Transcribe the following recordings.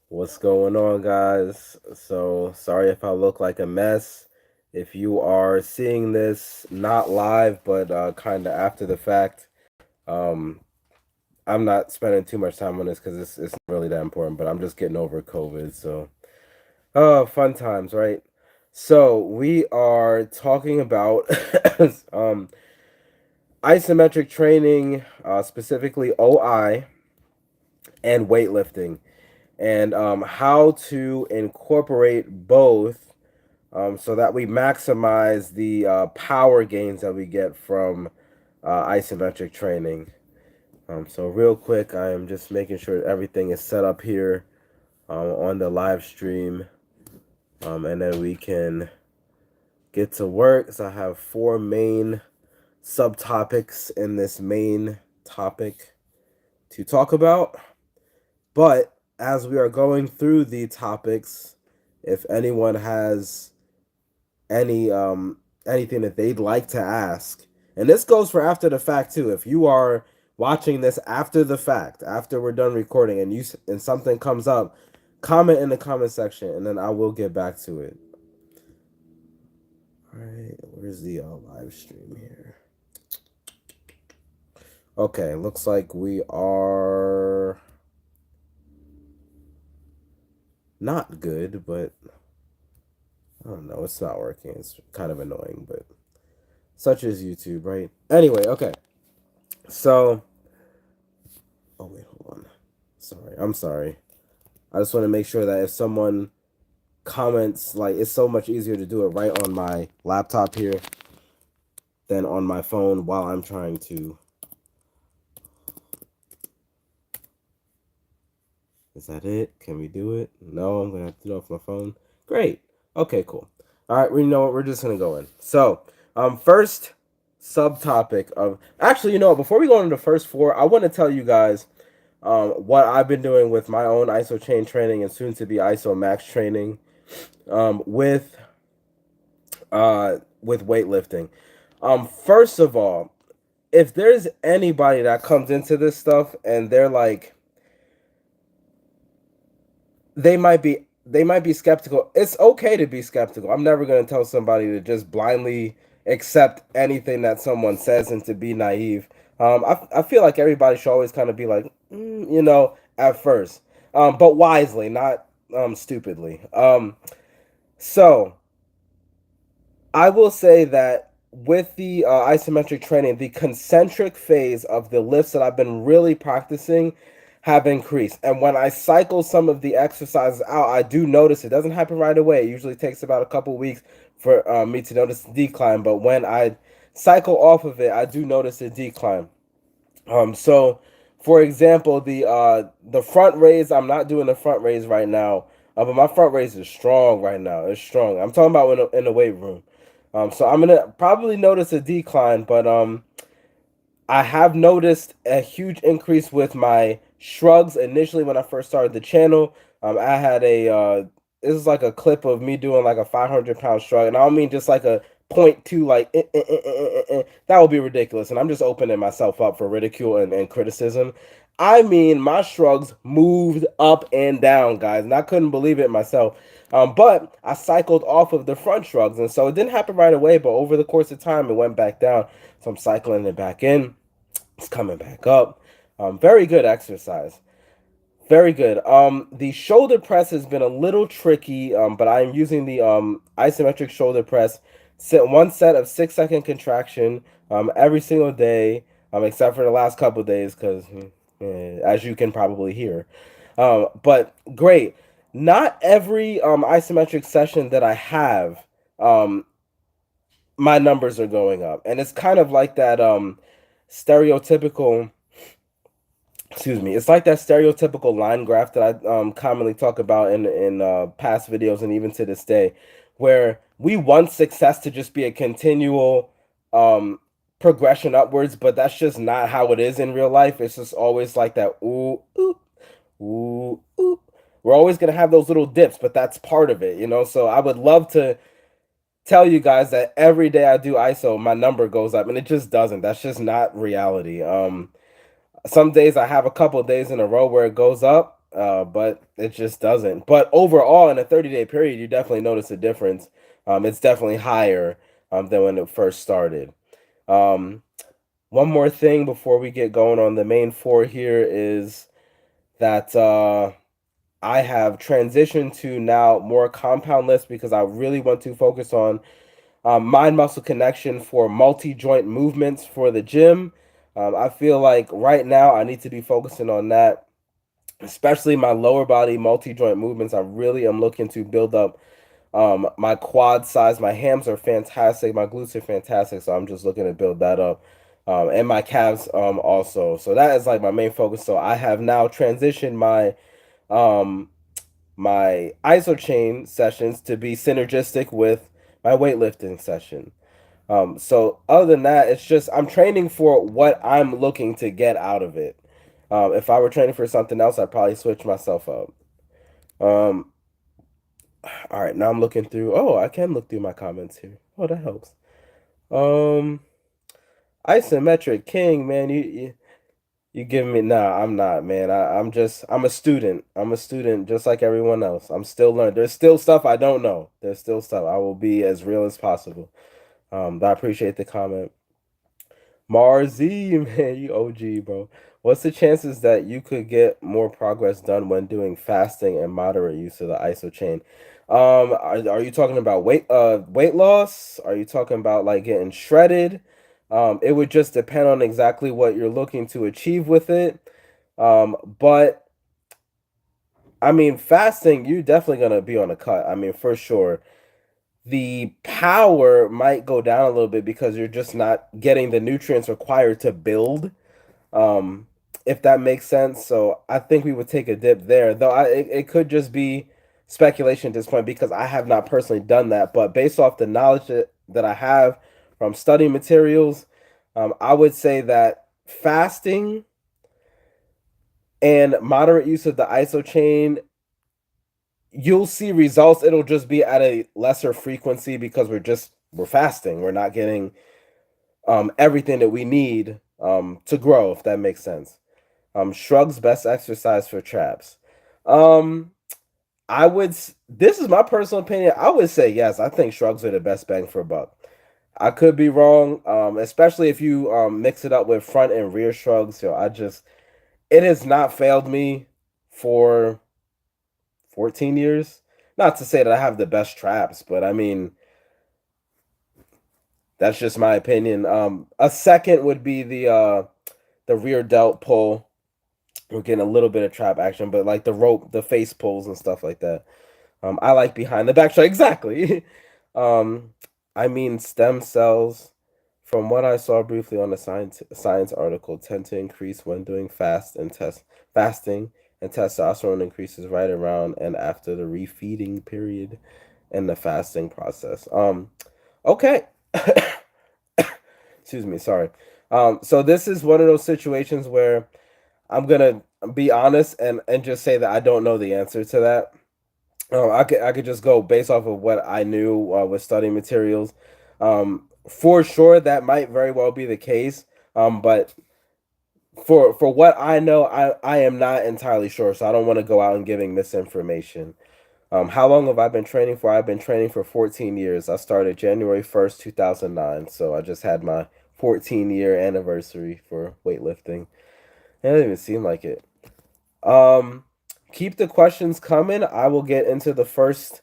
What's going on, guys? So, sorry if I look like a mess. If you are seeing this not live, but kind of after the fact, um, I'm not spending too much time on this because it's not really that important, but I'm just getting over COVID. So, fun times, right? So, we are talking about um, isometric training, specifically OI, and weightlifting, and how to incorporate both so that we maximize the power gains that we get from isometric training. So real quick, I am just making sure everything is set up here on the live stream, and then we can get to work. So I have four main subtopics in this main topic to talk about. But as we are going through the topics, if anyone has anything that they'd like to ask, and this goes for after the fact too. If you are watching this after the fact, after we're done recording, and something comes up, comment in the comment section, and then I will get back to it. All right, where's the live stream here? Okay, looks like we are not good, but I don't know. It's not working. It's kind of annoying, but such is YouTube, right? Anyway, okay. So, oh wait, hold on. I'm sorry. I just want to make sure that if someone comments, like, it's so much easier to do it right on my laptop here than on my phone while I'm trying to. Is that it? Can we do it? No, I'm gonna have to do it off my phone. Great. Okay, cool. All right, we know what we're just gonna go in. So, first subtopic of actually, before we go into the first four, I want to tell you guys what I've been doing with my own Isochain training and soon to be Isomax training with weightlifting. First of all, if there's anybody that comes into this stuff and they're like, they might be skeptical. It's okay to be skeptical. I'm never going to tell somebody to just blindly accept anything that someone says and to be naive. I feel like everybody should always kind of be like, at first, but wisely, not stupidly. So I will say that with the isometric training, the concentric phase of the lifts that I've been really practicing have increased. And when I cycle some of the exercises out, I do notice it doesn't happen right away. It usually takes about a couple weeks for me to notice the decline. But when I cycle off of it, I do notice a decline. So for example, the front raise, I'm not doing the front raise right now, but my front raise is strong right now. It's strong. I'm talking about in the weight room. So I'm gonna probably notice a decline, but I have noticed a huge increase with my shrugs. Initially, when I first started the channel, I had this is like a clip of me doing like a 500-pound shrug, and I don't mean just like a point two, like that would be ridiculous, and I'm just opening myself up for ridicule and criticism. I mean, my shrugs moved up and down, guys, and I couldn't believe it myself. But I cycled off of the front shrugs, and so it didn't happen right away, but over the course of time, it went back down. So I'm cycling it back in. It's coming back up. Very good exercise. Very good. The shoulder press has been a little tricky, but I'm using the isometric shoulder press. One set of 6-second contraction every single day, except for the last couple of days, because as you can probably hear. But great. Not every isometric session that I have, my numbers are going up, and it's kind of like that stereotypical excuse me, it's like that stereotypical line graph that I commonly talk about in past videos and even to this day, where we want success to just be a continual progression upwards, but that's just not how it is in real life. It's just always like that ooh ooh ooh ooh. We're always gonna have those little dips, but that's part of it, So I would love to tell you guys that every day I do ISO, my number goes up, and it just doesn't. That's just not reality. Some days I have a couple of days in a row where it goes up, but it just doesn't. But overall, in a 30-day period, you definitely notice a difference. It's definitely higher than when it first started. Um, One more thing before we get going on the main four here is that I have transitioned to now more compound lifts because I really want to focus on mind muscle connection for multi joint movements for the gym. I feel like right now I need to be focusing on that, especially my lower body multi joint movements. I really am looking to build up my quad size. My hams are fantastic, my glutes are fantastic, so I'm just looking to build that up. And my calves also. So that is like my main focus. So I have now transitioned um my Isochain sessions to be synergistic with my weightlifting session. So other than that, it's just I'm training for what I'm looking to get out of it. If I were training for something else, I'd probably switch myself up. Um, all right, now I'm looking through. Oh, I can look through my comments here. Oh, that helps. Um, Isometric King, man, you giving me nah, I'm not, man. I'm a student. I'm a student just like everyone else. I'm still learning. There's still stuff I don't know. There's still stuff. I will be as real as possible. But I appreciate the comment. Marzi, man, you OG, bro. What's the chances that you could get more progress done when doing fasting and moderate use of the iso chain? Are you talking about weight loss? Are you talking about like getting shredded? It would just depend on exactly what you're looking to achieve with it. But I mean, fasting, you're definitely gonna be on a cut. I mean, for sure. The power might go down a little bit because you're just not getting the nutrients required to build, um, if that makes sense. So I think we would take a dip there, though it could just be speculation at this point because I have not personally done that. But based off the knowledge that I have from study materials, I would say that fasting and moderate use of the iso chain, you'll see results. It'll just be at a lesser frequency because we're fasting. We're not getting everything that we need to grow, if that makes sense. Shrugs best exercise for traps. Um, this is my personal opinion. I would say yes. I think shrugs are the best bang for a buck. I could be wrong, especially if you mix it up with front and rear shrugs. It has not failed me for 14 years. Not to say that I have the best traps, but I mean, that's just my opinion. A second would be the rear delt pull. We're getting a little bit of trap action, but like the rope, the face pulls and stuff like that. I like behind the back shot exactly. um, I mean, stem cells, from what I saw briefly on the science article, tend to increase when doing fasting, and testosterone increases right around and after the refeeding period and the fasting process. Okay. Excuse me, sorry. So this is one of those situations where I'm gonna be honest and just say that I don't know the answer to that. I could just go based off of what I knew with study materials. For sure, that might very well be the case. But for what I know, I am not entirely sure, so I don't want to go out and giving misinformation. How long have I been training for? I've been training for 14 years. I started January 1st, 2009. So I just had my 14-year anniversary for weightlifting. It doesn't even seem like it. Um, Keep the questions coming. I will get into the first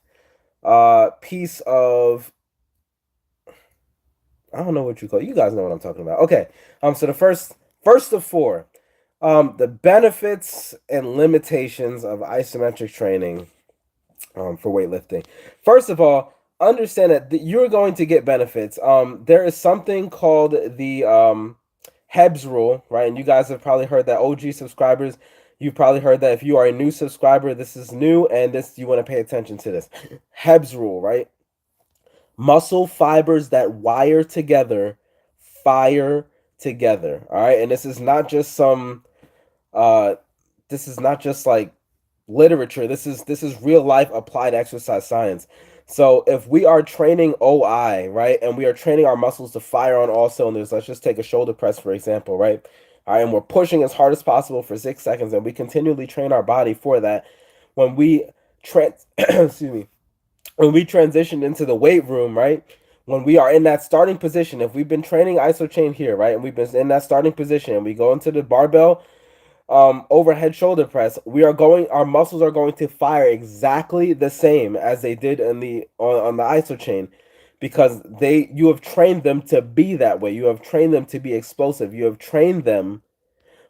piece of, I don't know what you call it. You guys know what I'm talking about. Okay. So the first of four. The benefits and limitations of isometric training for weightlifting. First of all, understand that you're going to get benefits. There is something called the Hebs rule, right? And you guys have probably heard that. OG subscribers, you've probably heard that. If you are a new subscriber, this is new, and this you want to pay attention to this. Hebs rule, right? Muscle fibers that wire together fire together. All right, and uh this is not just like literature. This is real life applied exercise science. So if we are training OI, right, and we are training our muscles to fire on all cylinders, let's just take a shoulder press for example, right? All right, and we're pushing as hard as possible for 6 seconds, and we continually train our body for that. When we excuse me, when we transition into the weight room, right? When we are in that starting position, if we've been training Isochain here, right, and we've been in that starting position, and we go into the barbell overhead shoulder press, we are going, our muscles are going to fire exactly the same as they did in the on the Isochain, because you have trained them to be that way. You have trained them to be explosive. You have trained them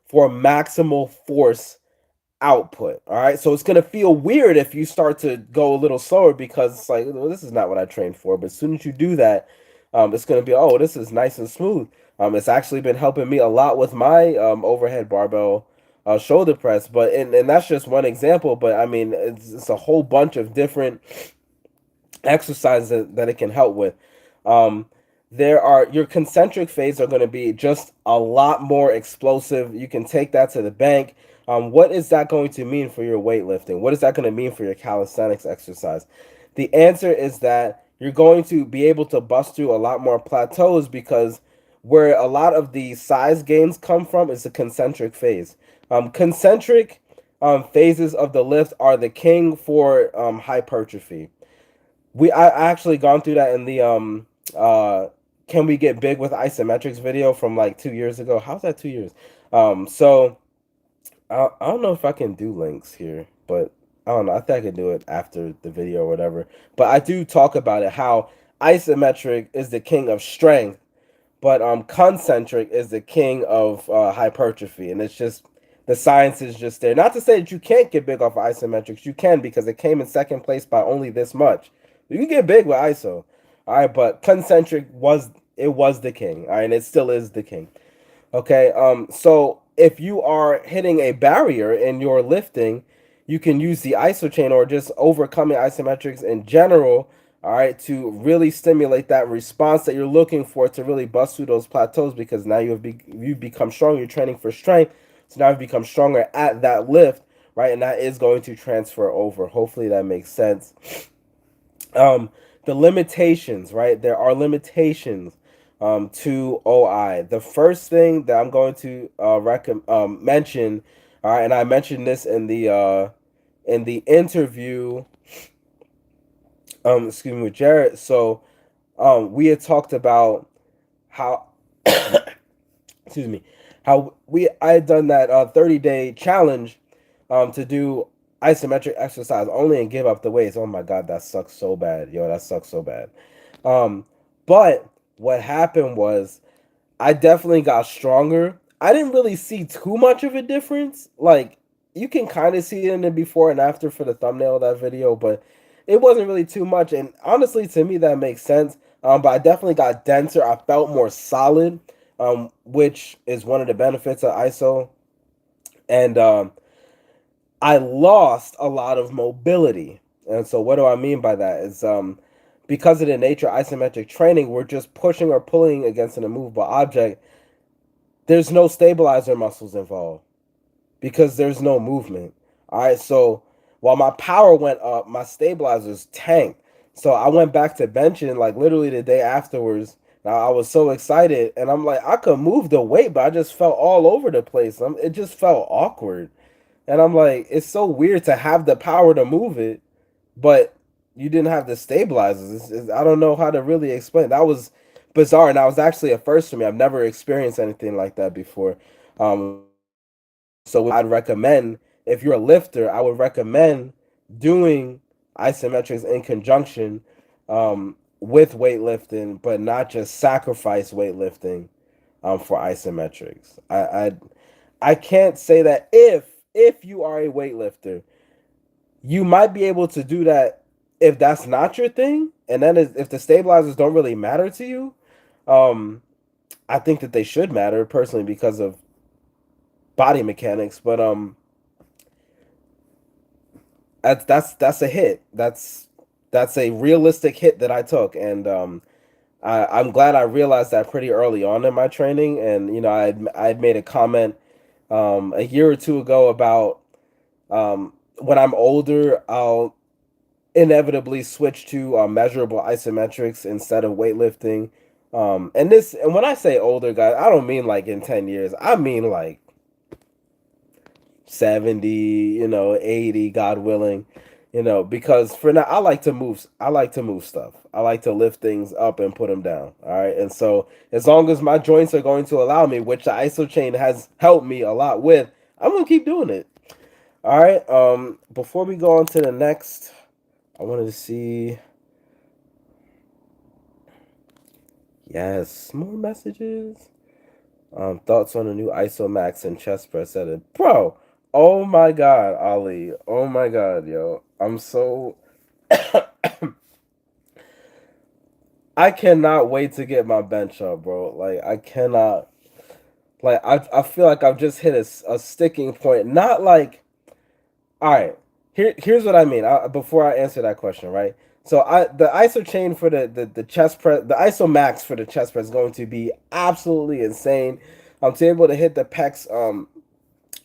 for maximal force output. All right. So it's going to feel weird if you start to go a little slower, because it's like, well, this is not what I trained for. But as soon as you do that, it's going to be, oh, this is nice and smooth. It's actually been helping me a lot with my overhead barbell shoulder press. But and that's just one example. But I mean, it's a whole bunch of different exercises that it can help with. Um, there are your concentric phase are going to be just a lot more explosive. You can take that to the bank. What is that going to mean for your weightlifting? What is that going to mean for your calisthenics exercise? The answer is that you're going to be able to bust through a lot more plateaus, because where a lot of the size gains come from is the concentric phase. Concentric phases of the lift are the king for hypertrophy. I actually gone through that in the can we get big with isometrics video from like 2 years ago. How's that 2 years? So I don't know if I can do links here, but I don't know. I think I can do it after the video or whatever. But I do talk about it, how isometric is the king of strength, but concentric is the king of hypertrophy, and it's just the science is just there. Not to say that you can't get big off of isometrics, you can, because it came in second place by only this much. You can get big with iso, all right, but concentric was the king, all right, and it still is the king. Okay, so if you are hitting a barrier in your lifting, you can use the isochain or just overcoming isometrics in general, all right, to really stimulate that response that you're looking for, to really bust through those plateaus, because now you've become strong. You're training for strength, so now you've become stronger at that lift, right, and that is going to transfer over. Hopefully that makes sense. The limitations, right? There are limitations to OI. The first thing that I'm going to mention, all right, and I mentioned this in the interview, excuse me, with Jared. So, we had talked about how, excuse me, how I had done that 30-day challenge, to do isometric exercise only and give up the weights. Oh my god, that sucks so bad, yo. That sucks so bad. Um, but what happened was, I definitely got stronger. I didn't really see too much of a difference. Like, you can kind of see it in the before and after for the thumbnail of that video, but it wasn't really too much. And honestly, to me, that makes sense. But I definitely got denser. I felt more solid, which is one of the benefits of ISO. And I lost a lot of mobility. And so, what do I mean by that? Is because of the nature of isometric training, we're just pushing or pulling against an immovable object. There's no stabilizer muscles involved, because there's no movement. All right, so while my power went up, my stabilizers tanked. So I went back to benching like literally the day afterwards. Now I was so excited, and I'm like, I could move the weight, but I just felt all over the place. It just felt awkward, and I'm like, it's so weird to have the power to move it, but you didn't have the stabilizers. I don't know how to really explain. That was bizarre, and that was actually a first for me. I've never experienced anything like that before. So I'd recommend, if you're a lifter, I would recommend doing isometrics in conjunction with weightlifting, but not just sacrifice weightlifting for isometrics. I can't say that if you are a weightlifter, you might be able to do that if that's not your thing, and then if the stabilizers don't really matter to you. I think that they should matter personally because of body mechanics, but that's a hit. That's a realistic hit that I took, and I'm glad I realized that pretty early on in my training. And I'd made a comment a year or two ago about when I'm older, I'll inevitably switch to measurable isometrics instead of weightlifting, And when I say older guys, I don't mean like in 10 years. I mean like 70, 80, God willing, because for now I like to move stuff. I like to lift things up and put them down. All right. And so as long as my joints are going to allow me, which the Isochain has helped me a lot with, I'm going to keep doing it. All right. Before we go on to the next, I wanted to see, yes, more messages. Thoughts on the new Isomax and chest press setting, bro. Oh my God, Ali. Oh my God, yo. I'm so I cannot wait to get my bench up, bro. Like I cannot. Like I feel like I've just hit a sticking point. Not like, all right. Here's what I mean. Before I answer that question, right? So the ISO chain for the chest press, the ISO max for the chest press is going to be absolutely insane. To be able to hit the pecs,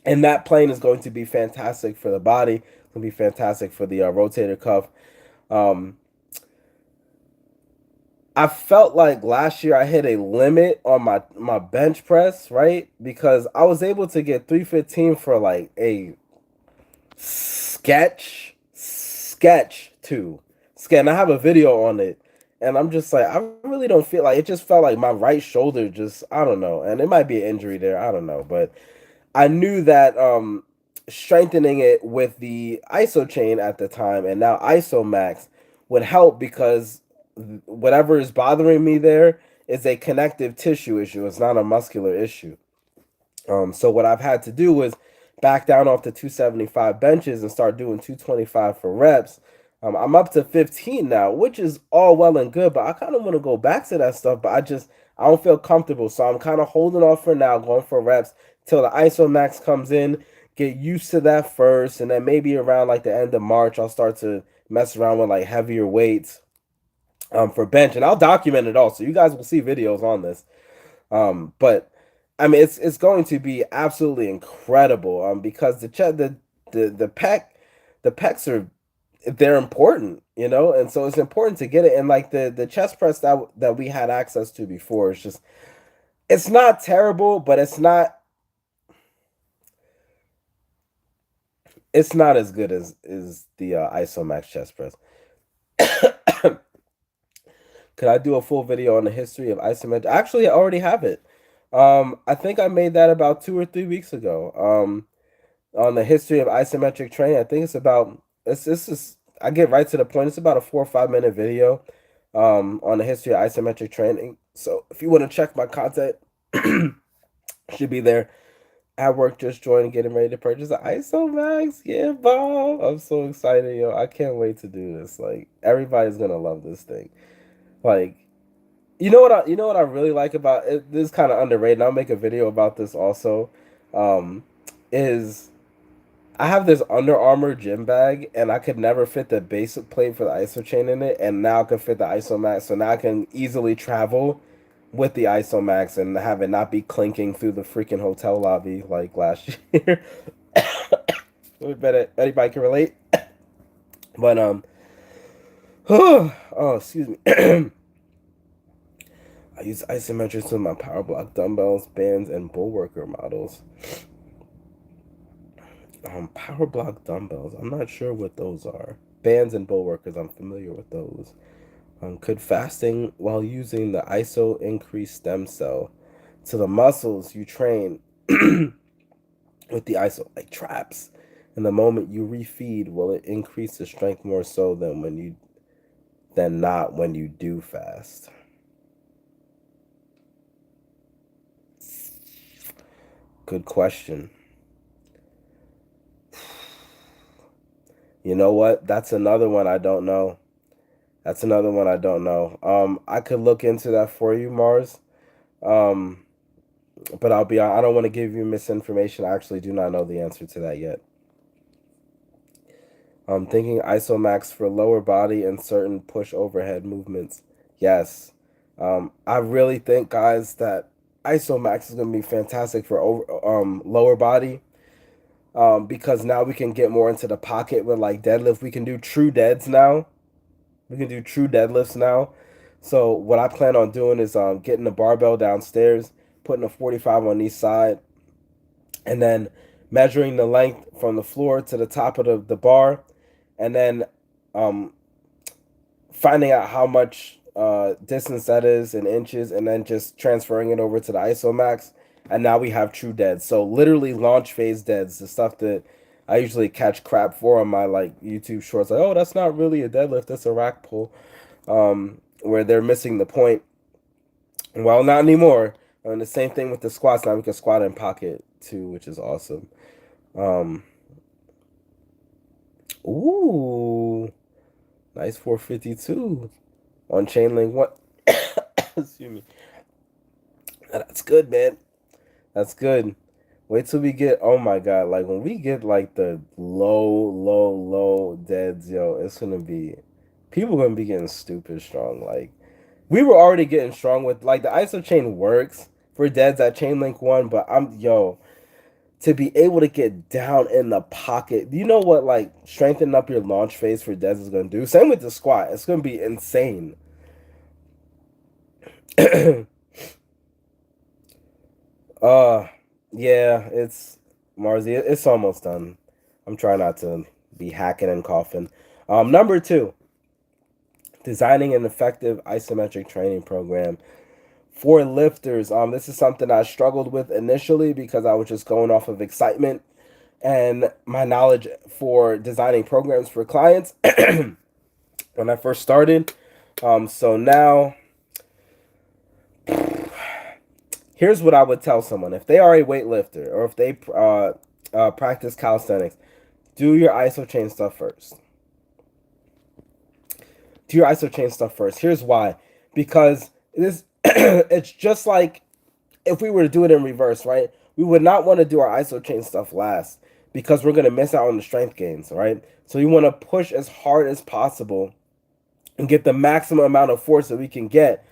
and that plane is going to be fantastic for the body. It's going to be fantastic for the rotator cuff. Um, I felt like last year I hit a limit on my bench press, right? Because I was able to get 315 for like a sketch two. And I have a video on it. And I'm just like, I really don't feel like it. Just felt like my right shoulder just, I don't know. And it might be an injury there, I don't know. But I knew that strengthening it with the ISO chain at the time and now ISO max would help, because whatever is bothering me there is a connective tissue issue. It's not a muscular issue. So what I've had to do is back down off the 275 benches and start doing 225 for reps. I'm up to 15 now, which is all well and good, but I kind of want to go back to that stuff, but I don't feel comfortable. So I'm kind of holding off for now, going for reps till the ISO max comes in, get used to that first, and then maybe around like the end of March, I'll start to mess around with like heavier weights for bench, and I'll document it all. So you guys will see videos on this. But I mean, it's going to be absolutely incredible. Because the pecs are, they're important, and so it's important to get it. And like the chest press that we had access to before, it's not terrible, but it's not as good as the Isomax chest press. Could I do a full video on the history of isometric? Actually, I already have it. I think I made that about 2 or 3 weeks ago. On the history of isometric training. I think it's just I get right to the point. It's about a 4 or 5 minute video on the history of isometric training. So if you want to check my content, should be there. At work, just joined, getting ready to purchase the ISO Max. Yeah, Bob. I'm so excited, yo. I can't wait to do this. Like everybody's gonna love this thing. Like, you know what I really like about it? This is kind of underrated. And I'll make a video about this also. Um, is I have this Under Armour gym bag, and I could never fit the basic plate for the ISO chain in it, and now I can fit the ISO Max, so now I can easily travel with the ISO Max and have it not be clinking through the freaking hotel lobby like last year. We bet anybody can relate. But oh, excuse me. I use isometrics with my power block dumbbells, bands, and bullworker models. Power block dumbbells. I'm not sure what those are. Bands and bullworkers. I'm familiar with those. Could fasting while using the ISO increase stem cell to the muscles you train with the ISO, like traps? And the moment you refeed, will it increase the strength more so than not when you do fast? Good question. You know what? That's another one I don't know. That's another one I don't know. I could look into that for you, Mars. Um, but I don't want to give you misinformation. I actually do not know the answer to that yet. I'm thinking Isomax for lower body and certain push overhead movements. Yes. I really think, guys, that Isomax is going to be fantastic for lower body. Because now we can get more into the pocket with like deadlift. We can do true deads now. We can do true deadlifts now. So what I plan on doing is getting the barbell downstairs, putting a 45 on each side, and then measuring the length from the floor to the top of the bar, and then um, finding out how much distance that is in inches, and then just transferring it over to the Isomax, and now we have true deads. So literally launch phase deads, the stuff that I usually catch crap for on my like YouTube shorts, like, oh, that's not really a deadlift, that's a rack pull, where they're missing the point. Well, not anymore. And the same thing with the squats. Now we can squat in pocket too, which is awesome. Um, ooh, nice 452 on chain link one. Excuse me. That's good, man. That's good. Wait till we get, oh my God, like when we get like the low deads, yo, it's gonna be, people gonna be getting stupid strong. Like, we were already getting strong with, like, the Isochain works for deads at chain link one, but to be able to get down in the pocket, do you know what, like, strengthening up your launch phase for deads is gonna do? Same with the squat, it's gonna be insane. Uh, yeah, it's Marzi. It's almost done. I'm trying not to be hacking and coughing. Number two, designing an effective isometric training program for lifters. This is something I struggled with initially because I was just going off of excitement and my knowledge for designing programs for clients when I first started. So now, here's what I would tell someone if they are a weightlifter or if they practice calisthenics: do your Isochain stuff first. Do your Isochain stuff first. Here's why: because this it's just like if we were to do it in reverse, right? We would not want to do our Isochain stuff last because we're gonna miss out on the strength gains, right? So you want to push as hard as possible and get the maximum amount of force that we can get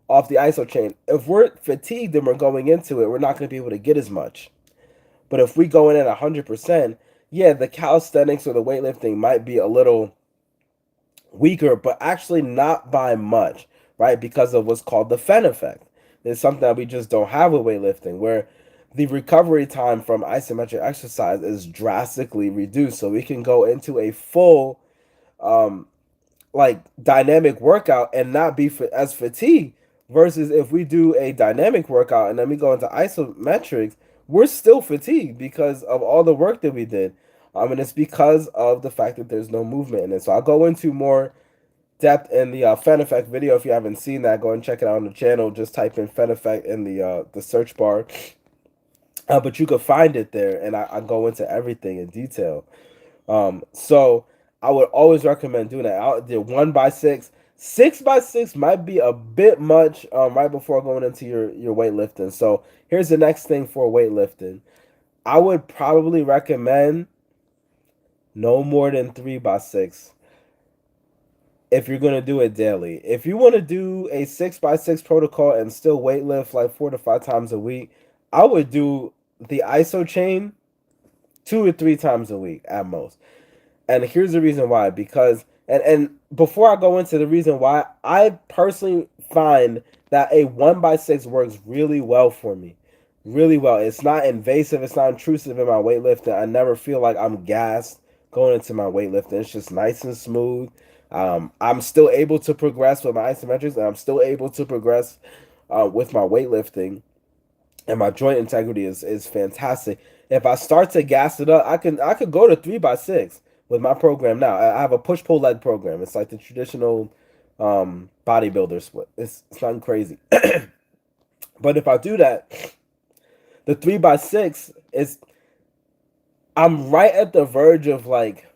off the Isochain. If we're fatigued and we're going into it, we're not going to be able to get as much. But if we go in at 100%, yeah, the calisthenics or the weightlifting might be a little weaker, but actually not by much, right? Because of what's called the Fen effect. It's something that we just don't have with weightlifting, where the recovery time from isometric exercise is drastically reduced. So we can go into a full um, like dynamic workout and not be as fatigued versus if we do a dynamic workout and then we go into isometrics, we're still fatigued because of all the work that we did. And it's because of the fact that there's no movement in it. So I'll go into more depth in the Fen effect video. If you haven't seen that, go and check it out on the channel. Just type in Fen effect in the search bar. But you could find it there, and I go into everything in detail. So I would always recommend doing that. I did 1x6. 6x6 might be a bit much right before going into your weightlifting. So here's the next thing for weightlifting. I would probably recommend no more than 3x6 if you're going to do it daily. If you want to do a 6x6 protocol and still weightlift like 4 to 5 times a week, I would do the Isochain 2 or 3 times a week at most. And here's the reason why. Because and before I go into the reason why, I personally find that a 1x6 works really well for me. Really well. It's not invasive, it's not intrusive in my weightlifting. I never feel like I'm gassed going into my weightlifting. It's just nice and smooth. I'm still able to progress with my isometrics, and I'm still able to progress with my weightlifting, and my joint integrity is fantastic. If I start to gas it up, I could go to 3x6 with my program now. I have a push pull leg program. It's like the traditional bodybuilder split. It's nothing crazy. But if I do that, the 3x6 is, I'm right at the verge of like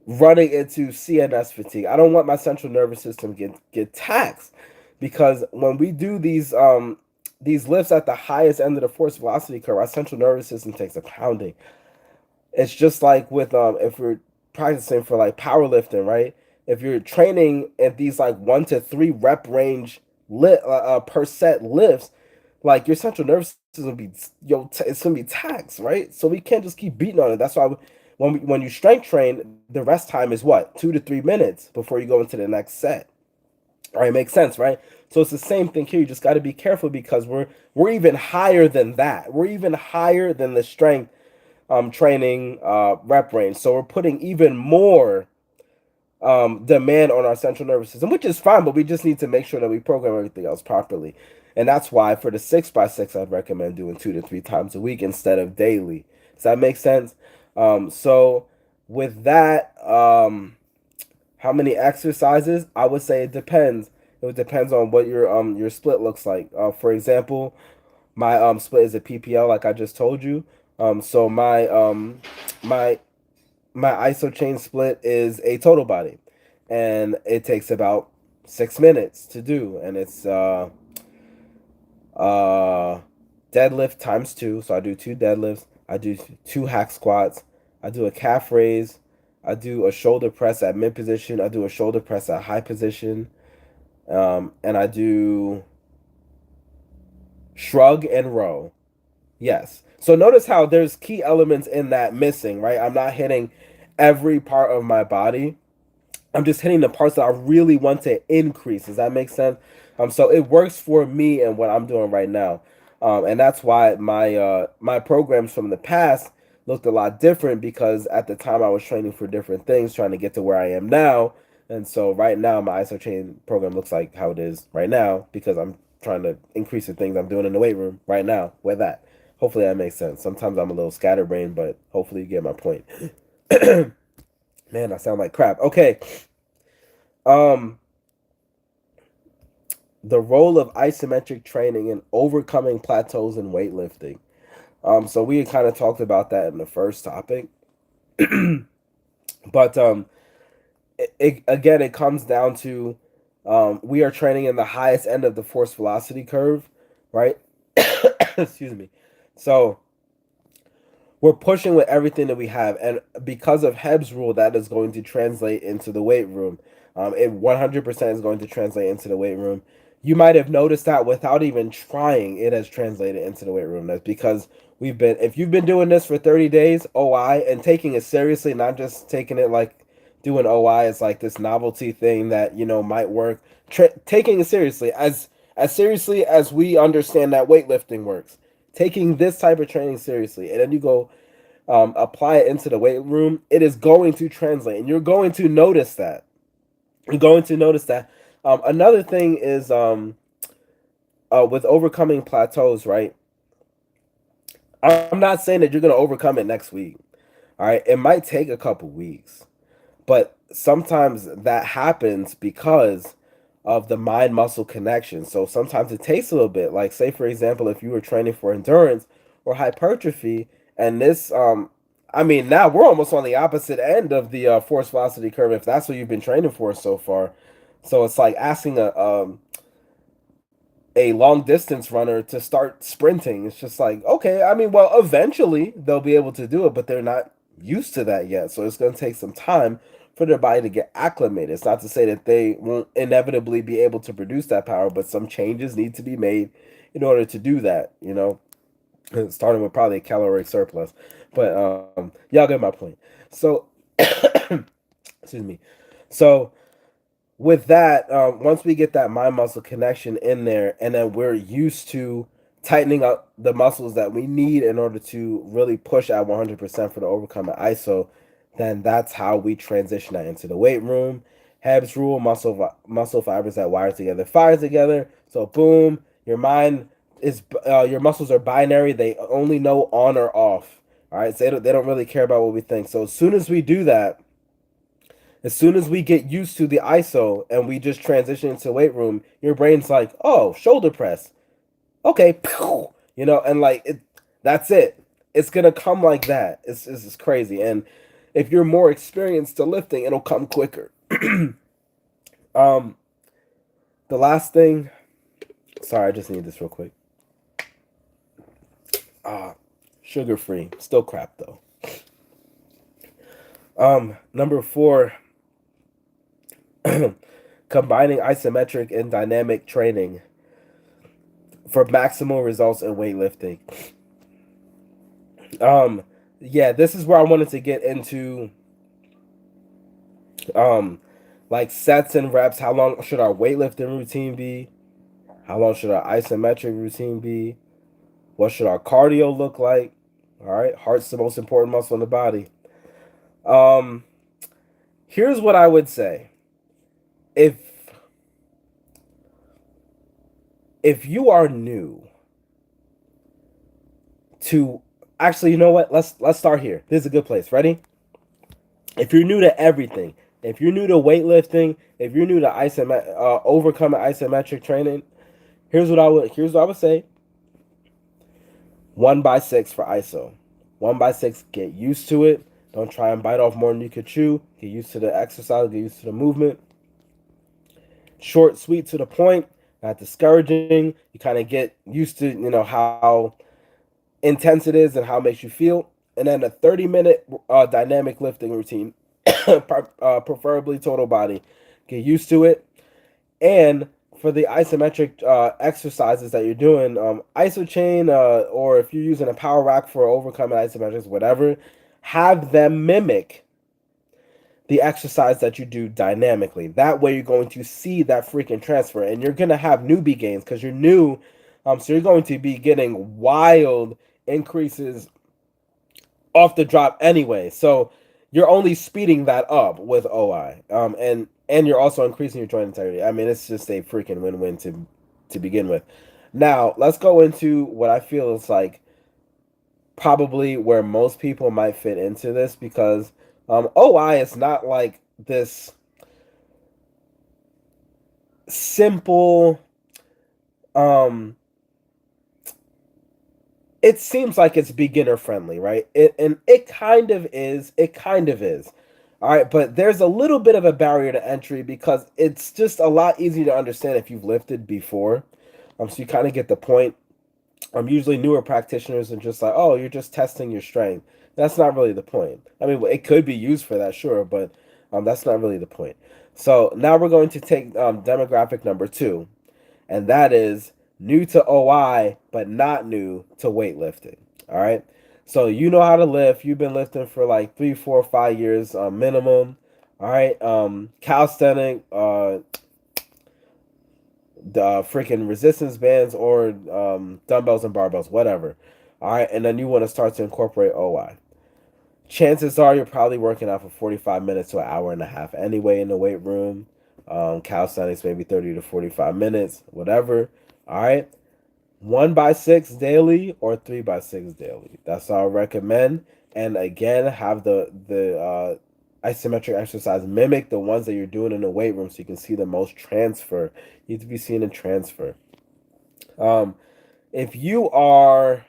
running into CNS fatigue. I don't want my central nervous system get taxed, because when we do these lifts at the highest end of the force velocity curve, our central nervous system takes a pounding. It's just like with if we're practicing for like powerlifting, right? If you're training at these like 1 to 3 rep range per set lifts, like your central nervous system will be it's gonna be taxed, right? So we can't just keep beating on it. That's why when you strength train, the rest time is what, 2 to 3 minutes before you go into the next set. All right, makes sense, right? So it's the same thing here. You just got to be careful because we're even higher than that. We're even higher than the strength training rep range. So we're putting even more demand on our central nervous system, which is fine, but we just need to make sure that we program everything else properly. And that's why for the 6x6, I'd recommend doing 2 to 3 times a week instead of daily. Does that make sense? So with that, how many exercises? I would say it depends. It depends on what your split looks like. For example, my split is a PPL, like I just told you. So my my Isochain split is a total body, and it takes about 6 minutes to do, and it's uh deadlift times two. So I do two deadlifts, I do two hack squats, I do a calf raise, I do a shoulder press at mid position, I do a shoulder press at high position, and I do shrug and row. Yes. So notice how there's key elements in that missing, right? I'm not hitting every part of my body. I'm just hitting the parts that I really want to increase. Does that make sense? So it works for me and what I'm doing right now, and that's why my programs from the past looked a lot different because at the time I was training for different things, trying to get to where I am now. And so right now my Isochain program looks like how it is right now because I'm trying to increase the things I'm doing in the weight room right now with that. Hopefully that makes sense. Sometimes I'm a little scatterbrained, but hopefully you get my point. Man, I sound like crap. Okay. Um, the role of isometric training in overcoming plateaus in weightlifting. So we had kind of talked about that in the first topic, but again, it comes down to we are training in the highest end of the force velocity curve, right? Excuse me. So we're pushing with everything that we have, and because of Hebb's rule, that is going to translate into the weight room. It 100% is going to translate into the weight room. You might have noticed that without even trying, it has translated into the weight room. That's because if you've been doing this for 30 days, OI, and taking it seriously, not just taking it like doing OI is like this novelty thing that, might work. Taking it seriously as we understand that weightlifting works. Taking this type of training seriously, and then you go apply it into the weight room, it is going to translate, and you're going to notice that. You're going to notice that. Another thing is with overcoming plateaus, right? I'm not saying that you're going to overcome it next week. All right, it might take a couple weeks, but sometimes that happens because of the mind muscle connection. So sometimes it takes a little bit. Like, say for example, if you were training for endurance or hypertrophy, and this I mean, now we're almost on the opposite end of the force velocity curve if that's what you've been training for so far. So it's like asking a long distance runner to start sprinting. It's just like, okay, I mean, well, eventually they'll be able to do it, but they're not used to that yet. So it's going to take some time for their body to get acclimated. It's not to say that they won't inevitably be able to produce that power, but some changes need to be made in order to do that. Starting with probably a caloric surplus. But y'all get my point. So, excuse me. So, with that, once we get that mind muscle connection in there, and then we're used to tightening up the muscles that we need in order to really push at 100% for the overcoming ISO, then that's how we transition that into the weight room. Hebb's rule: muscle fibers that wire together fire together. So boom, your muscles are binary. They only know on or off. All right, so they don't really care about what we think. So as soon as we do that, as soon as we get used to the ISO and we just transition into weight room, your brain's like, oh, shoulder press. Okay, and like that's it. It's gonna come like that. It's crazy. And if you're more experienced to lifting, it'll come quicker. um, the last thing. Sorry, I just need this real quick. Sugar free, still crap though. Number 4. Combining isometric and dynamic training for maximal results in weightlifting. yeah, this is where I wanted to get into um like sets and reps. How long should our weightlifting routine be? How long should our isometric routine be? What should our cardio look like? All right, heart's the most important muscle in the body. Um, Here's what I would say. If you are new to actually, you know what? Let's start here. This is a good place. Ready? If you're new to everything, if you're new to weightlifting, if you're new to overcoming isometric training, here's what I would say. 1 by 6 for ISO. 1 by 6. Get used to it. Don't try and bite off more than you could chew. Get used to the exercise. Get used to the movement. Short, sweet, to the point. Not discouraging. You kind of get used to how intense it is and how it makes you feel. And then a 30-minute dynamic lifting routine, preferably total body. Get used to it. And for the isometric exercises that you're doing, Isochain, or if you're using a power rack for overcoming isometrics, whatever, have them mimic the exercise that you do dynamically. That way, you're going to see that freaking transfer, and you're gonna have newbie gains because you're new. So you're going to be getting wild increases off the drop anyway. So you're only speeding that up with OI. And you're also increasing your joint integrity. I mean, it's just a freaking win-win to begin with. Now, let's go into what I feel is like probably where most people might fit into this because OI is not like this simple um it seems like it's beginner friendly, right? And it kind of is. It kind of is. All right, but there's a little bit of a barrier to entry because it's just a lot easier to understand if you've lifted before. So you kind of get the point. Usually newer practitioners are just like, oh, you're just testing your strength. That's not really the point. I mean, it could be used for that, sure, but that's not really the point. So now we're going to take demographic number 2, and that is new to OI, but not new to weightlifting. All right. So you know how to lift. You've been lifting for like 3, 4, 5 years minimum. All right. Calisthenic, the freaking resistance bands or dumbbells and barbells, whatever. All right. And then you want to start to incorporate OI. Chances are you're probably working out for 45 minutes to an hour and a half anyway in the weight room. Calisthenics maybe 30 to 45 minutes, whatever. All right. 1 by 6 daily or 3 by 6 daily. That's all I recommend. And again, have the isometric exercise mimic the ones that you're doing in the weight room so you can see the most transfer. You need to be seeing a transfer. Um, if you are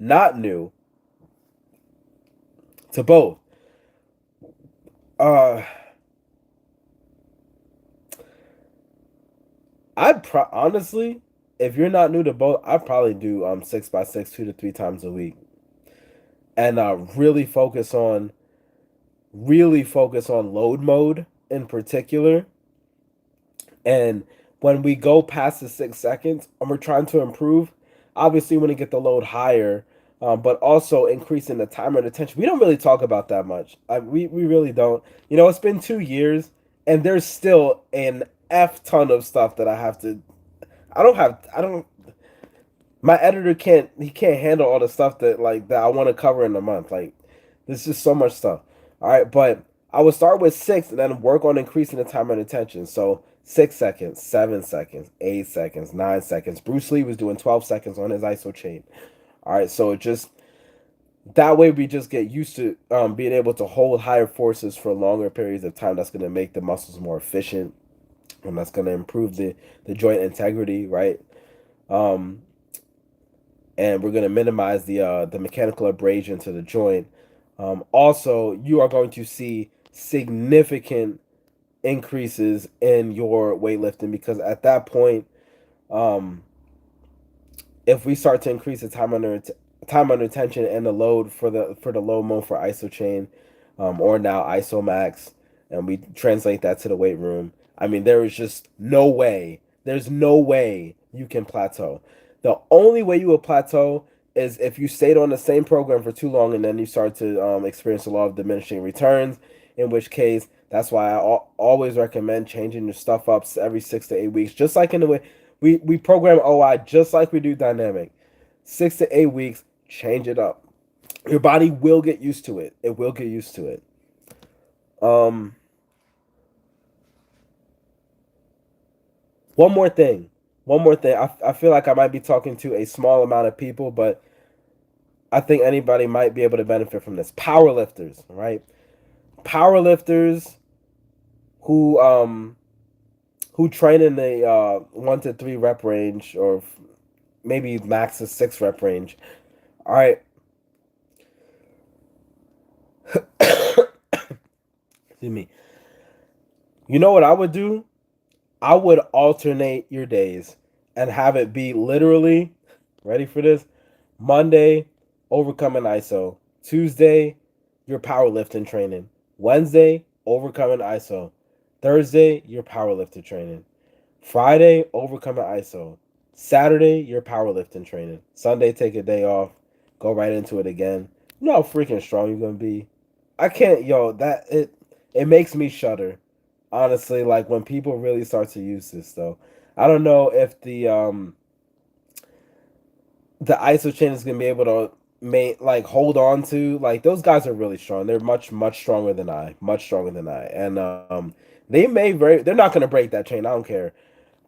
not new to both, uh, honestly, if you're not new to both, I'd probably do 6 by 6 2 to 3 times a week, and really focus on load mode in particular. And when we go past the 6 seconds and we're trying to improve, obviously we want to get the load higher, but also increasing the timer and attention. We don't really talk about that much. We really don't. It's been 2 years and there's still an F ton of stuff that I have to. I don't. My editor can't handle all the stuff that I want to cover in a month. Like, there's just so much stuff. All right, but I would start with 6 and then work on increasing the time and attention. So 6 seconds, 7 seconds, 8 seconds, 9 seconds. Bruce Lee was doing 12 seconds on his Isochain. All right, so it just that way we just get used to being able to hold higher forces for longer periods of time. That's going to make the muscles more efficient, and that's going to improve the joint integrity, right? Um, and we're going to minimize the mechanical abrasion to the joint. Also, you are going to see significant increases in your weightlifting because at that point, um, if we start to increase the time under tension and the load for the low mode for Isochain, or now Isomax, and we translate that to the weight room, I mean, there is just no way. There's no way you can plateau. The only way you will plateau is if you stayed on the same program for too long and then you start to experience a lot of diminishing returns. In which case, that's why I always recommend changing your stuff up every 6 to 8 weeks, just like in the way we program OI, just like we do dynamic. 6 to 8 weeks, change it up. Your body will get used to it. It will get used to it. Um, one more thing. One more thing. I feel like I might be talking to a small amount of people, but I think anybody might be able to benefit from this. Powerlifters, right? Powerlifters who who train in the 1 to 3 rep range, or maybe max is 6 rep range. All right. Excuse me. You know what I would do? I would alternate your days and have it be literally, ready for this? Monday, overcoming ISO. Tuesday, your powerlifting training. Wednesday, overcoming ISO. Thursday, your powerlifting training. Friday, overcoming ISO. Saturday, your powerlifting training. Sunday, take a day off. Go right into it again. You know how freaking strong you're gonna be. I can't, yo. It makes me shudder. Honestly, like when people really start to use this, though. I don't know if the Isochain is gonna be able to like hold on to, like, those guys are really strong. They're much stronger than I, much stronger than I, and they're not gonna break that chain. I don't care,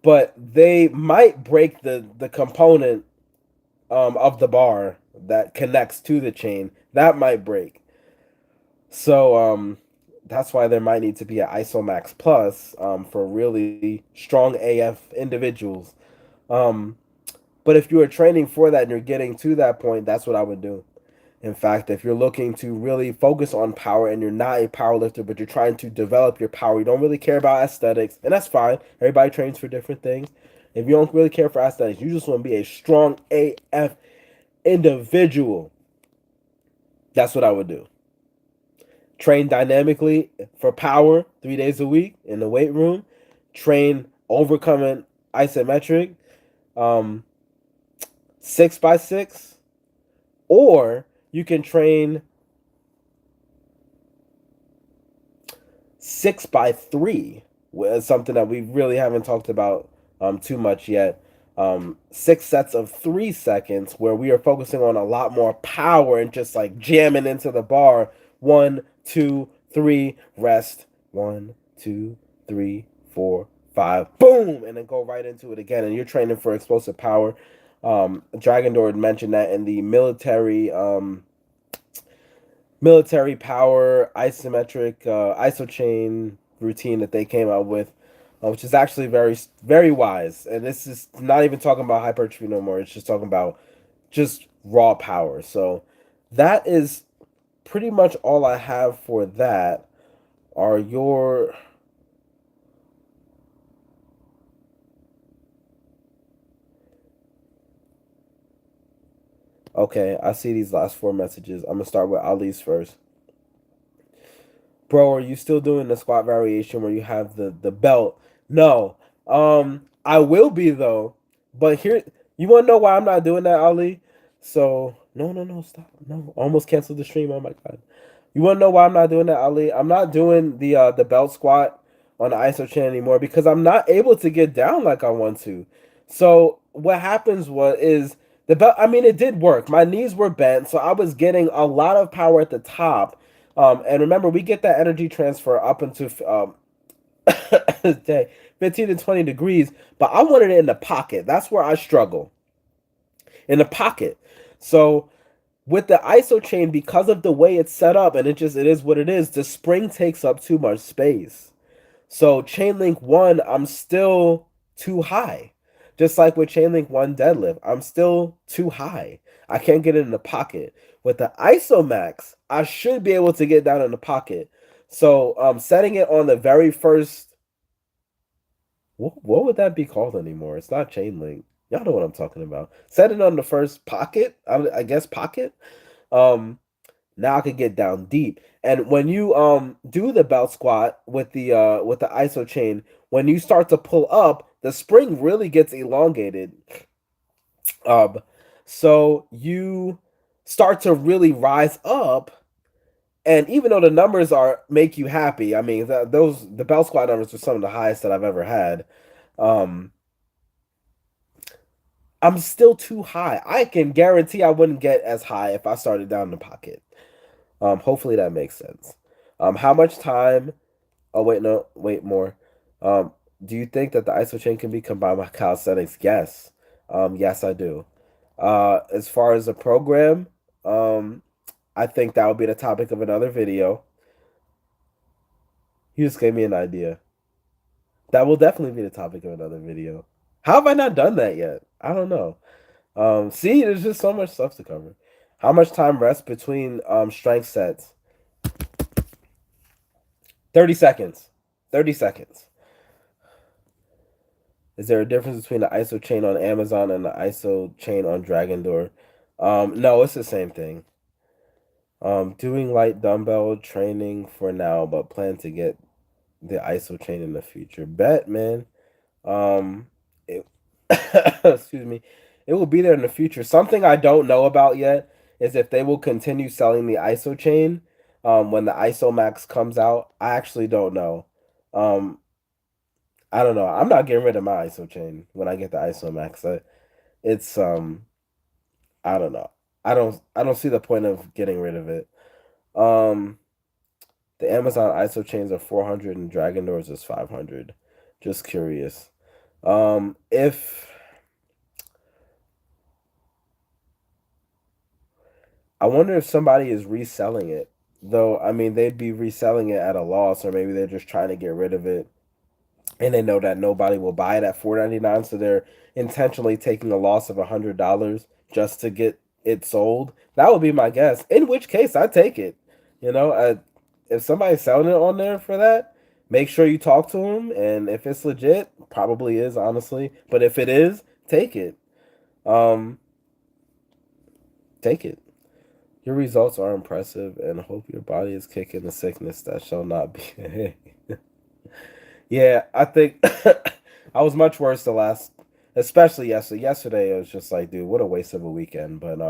but they might break the component of the bar that connects to the chain. That might break. So that's why there might need to be an Isomax Plus for really strong AF individuals. Um, but if you are training for that and you're getting to that point, that's what I would do. In fact, if you're looking to really focus on power and you're not a power lifter, but you're trying to develop your power, you don't really care about aesthetics, and that's fine. Everybody trains for different things. If you don't really care for aesthetics, you just want to be a strong AF individual, that's what I would do. Train dynamically for power 3 days a week in the weight room. Train overcoming isometric, um, 6x6, or you can train 6x3, something that we really haven't talked about too much yet. 6 sets of 3 seconds, where we are focusing on a lot more power and just like jamming into the bar. 1, 2, 3, rest. 1, 2, 3, 4, 5, boom, and then go right into it again. And you're training for explosive power. Dragon Door mentioned that in the military power isometric isochain routine that they came out with, which is actually very wise. And this is not even talking about hypertrophy no more. It's just talking about just raw power. So that is pretty much all I have for that. Are your Okay, I see these last 4 messages. I'm gonna start with Ali's first. Bro, are you still doing the squat variation where you have the belt? No. I will be though. But here, you want to know why I'm not doing that, Ali? So no, stop. No, almost canceled the stream. Oh my god. You want to know why I'm not doing that, Ali? I'm not doing the belt squat on the ISO chain anymore because I'm not able to get down like I want to. So what happens is the belt. I mean, it did work. My knees were bent, so I was getting a lot of power at the top. And remember, we get that energy transfer up into 15 to 20 degrees, but I wanted it in the pocket. That's where I struggle, in the pocket. So with the ISO chain, because of the way it's set up, and it is what it is, the spring takes up too much space. So chain link 1, I'm still too high. Just like with chain link 1 deadlift, I'm still too high. I can't get it in the pocket. With the Isomax, I should be able to get down in the pocket. So setting it on the very first, what would that be called anymore? It's not chain link. Y'all know what I'm talking about. Set it on the first pocket, I guess pocket. Um, Now I could get down deep. And when you do the belt squat with the iso chain, when you start to pull up, the spring really gets elongated. Um, so you start to really rise up, and even though the numbers are make you happy, I mean the bell squat numbers are some of the highest that I've ever had. Um, I'm still too high. I can guarantee I wouldn't get as high if I started down in the pocket. Hopefully that makes sense. How much time? Oh wait, no, wait more. Um, do you think that the isochain can be combined with calisthenics? Yes. Yes, I do. As far as the program, um, I think that would be the topic of another video. You just gave me an idea. That will definitely be the topic of another video. How have I not done that yet? I don't know. See, there's just so much stuff to cover. How much time rests between strength sets? 30 seconds. 30 seconds. Is there a difference between the ISO chain on Amazon and the ISO chain on Dragon Door? No, it's the same thing. Doing light dumbbell training for now, but plan to get the ISO chain in the future. Bet, man. It, excuse me. It will be there in the future. Something I don't know about yet is if they will continue selling the ISO chain when the Isomax comes out. I actually don't know. Um, I don't know. I'm not getting rid of my ISO chain when I get the Isomax. It's I don't know. I don't see the point of getting rid of it. Um, the Amazon ISO chains are 400 and Dragon Doors is 500. Just curious. If I wonder if somebody is reselling it, though. I mean, they'd be reselling it at a loss, or maybe they're just trying to get rid of it, and they know that nobody will buy it at 4.99, so they're intentionally taking a loss of $100 just to get it sold. That would be my guess. In which case, I take it. You know, if somebody's selling it on there for that, make sure you talk to them, and if it's legit, probably is honestly. But if it is, take it. Um, take it. Your results are impressive, and hope your body is kicking the sickness that shall not be. Yeah, I think I was much worse the last, especially yesterday. Yesterday, it was just like, dude, what a waste of a weekend. But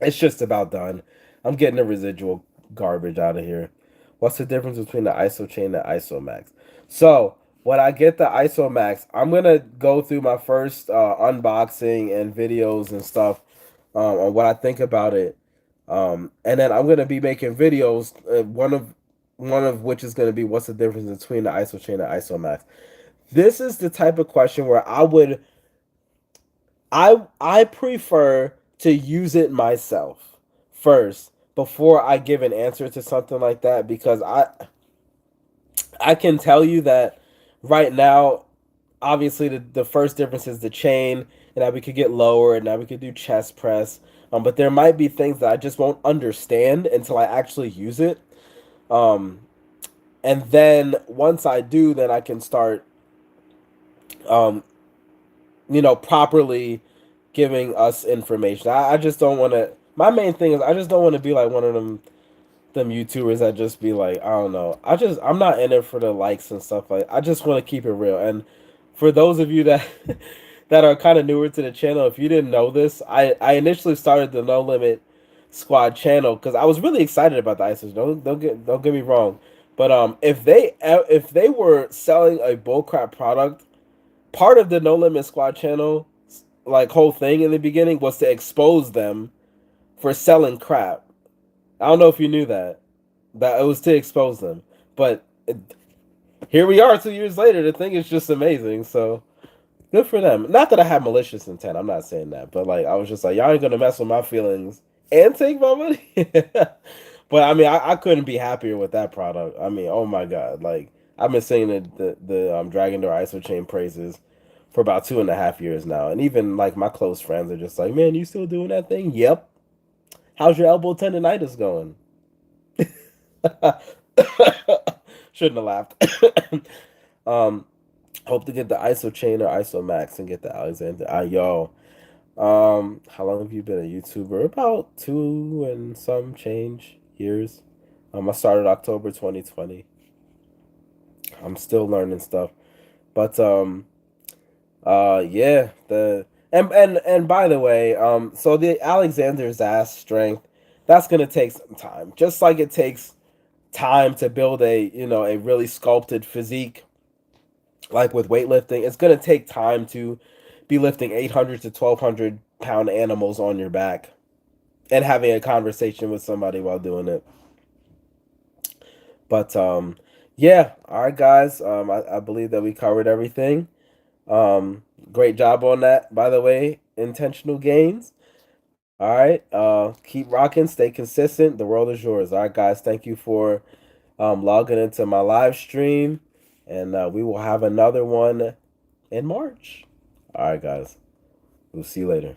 it's just about done. I'm getting the residual garbage out of here. What's the difference between the ISO chain and the ISO max? So when I get the ISO max, I'm gonna go through my first unboxing and videos and stuff on what I think about it. And then I'm gonna be making videos. One of which is gonna be what's the difference between the ISO chain and ISO max. This is the type of question where I prefer to use it myself first before I give an answer to something like that, because I can tell you that right now, obviously the first difference is the chain, and that we could get lower, and now we could do chest press. But there might be things that I just won't understand until I actually use it. Um, and then once I do, then I can start, um, properly giving us information. I just don't want to. My main thing is I just don't want to be like one of them YouTubers that just be like, I don't know. I'm not in it for the likes and stuff. Like, I just want to keep it real. And for those of you that that are kind of newer to the channel, if you didn't know this, I initially started the No Limit Squad channel because I was really excited about the ISOs. Don't get me wrong, but if they were selling a bullcrap product, part of the No Limit Squad channel, like whole thing in the beginning, was to expose them for selling crap. I don't know if you knew that. That it was to expose them. But here we are 2 years later. The thing is just amazing. So good for them. Not that I have malicious intent. I'm not saying that. But like I was just like, y'all ain't gonna mess with my feelings and take my money. But I mean, I couldn't be happier with that product. I mean, oh my god, like I've been singing the Dragon Door ISO chain praises for about 2.5 years now, and even like my close friends are just like, man, you still doing that thing? Yep. How's your elbow tendonitis going? Shouldn't have laughed. um, hope to get the ISO chain or ISO max and get the Alexander. Yo, how long have you been a YouTuber? About two and some change years. I started October 2020. I'm still learning stuff, but yeah, And by the way, so the Alexander's ass strength, that's gonna take some time. Just like it takes time to build a really sculpted physique, like with weightlifting, it's gonna take time to be lifting 800 to 1200 pound animals on your back and having a conversation with somebody while doing it. But yeah, all right, guys. I believe that we covered everything. Great job on that, by the way. Intentional gains. All right. Keep rocking. Stay consistent. The world is yours. All right, guys. Thank you for logging into my live stream, and we will have another one in March. All right, guys. We'll see you later.